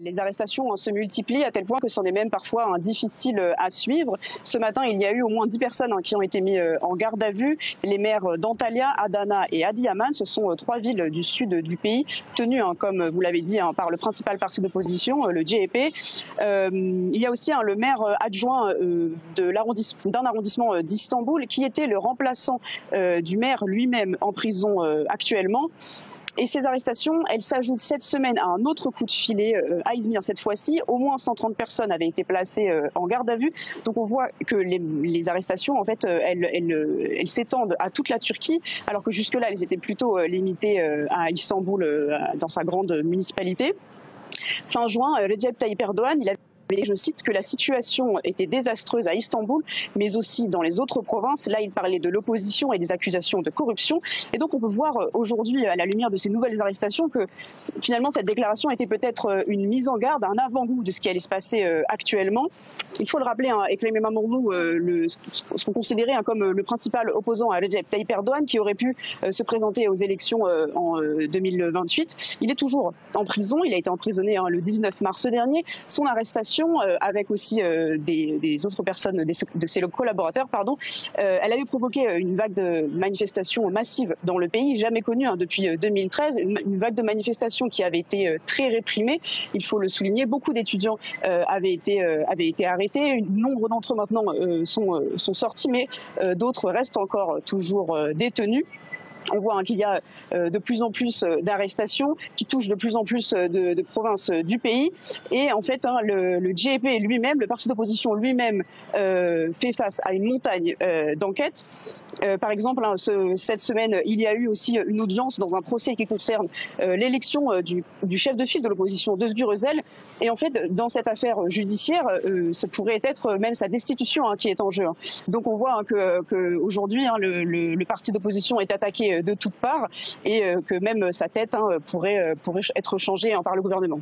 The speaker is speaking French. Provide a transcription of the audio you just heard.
Les arrestations se multiplient à tel point que c'en est même parfois difficile à suivre. Ce matin, il y a eu au moins 10 personnes qui ont été mises en garde à vue. Les maires d'Antalya, Adana et Adiyaman, ce sont 3 villes du sud du pays, tenues, comme vous l'avez dit, par le principal parti d'opposition, le CHP. Il y a aussi le maire adjoint d'un arrondissement d'Istanbul qui était le remplaçant du maire lui-même en prison actuellement. Et ces arrestations, elles s'ajoutent cette semaine à un autre coup de filet à Izmir cette fois-ci. Au moins 130 personnes avaient été placées en garde à vue. Donc on voit que les arrestations, en fait, elles s'étendent à toute la Turquie, alors que jusque-là, elles étaient plutôt limitées à Istanbul, dans sa grande municipalité. Fin juin, Recep Tayyip Erdogan, il a je cite que la situation était désastreuse à Istanbul, mais aussi dans les autres provinces. Là, il parlait de l'opposition et des accusations de corruption. Et donc, on peut voir aujourd'hui, à la lumière de ces nouvelles arrestations, que finalement, cette déclaration était peut-être une mise en garde, un avant-goût de ce qui allait se passer actuellement. Il faut le rappeler, Ekrem İmamoğlu, ce qu'on considérait comme le principal opposant à Recep Tayyip Erdogan, qui aurait pu se présenter aux élections en 2028. Il est toujours en prison. Il a été emprisonné le 19 mars dernier. Son arrestation, avec aussi des autres personnes, de ses collaborateurs, elle a eu provoqué une vague de manifestations massives dans le pays, jamais connue depuis 2013, une vague de manifestations qui avait été très réprimée. Il faut le souligner, beaucoup d'étudiants avaient été arrêtés, nombre d'entre eux maintenant sont sortis, mais d'autres restent encore toujours détenus. On voit qu'il y a de plus en plus d'arrestations qui touchent de plus en plus de provinces du pays. Et en fait, le CHP lui-même, le parti d'opposition lui-même, fait face à une montagne d'enquêtes. Par exemple, cette semaine, il y a eu aussi une audience dans un procès qui concerne l'élection du chef de file de l'opposition, Özgür Özel. Et en fait, dans cette affaire judiciaire, ça pourrait être même sa destitution qui est en jeu. Donc on voit qu'aujourd'hui, le parti d'opposition est attaqué de toutes parts et que même sa tête pourrait être changée par le gouvernement.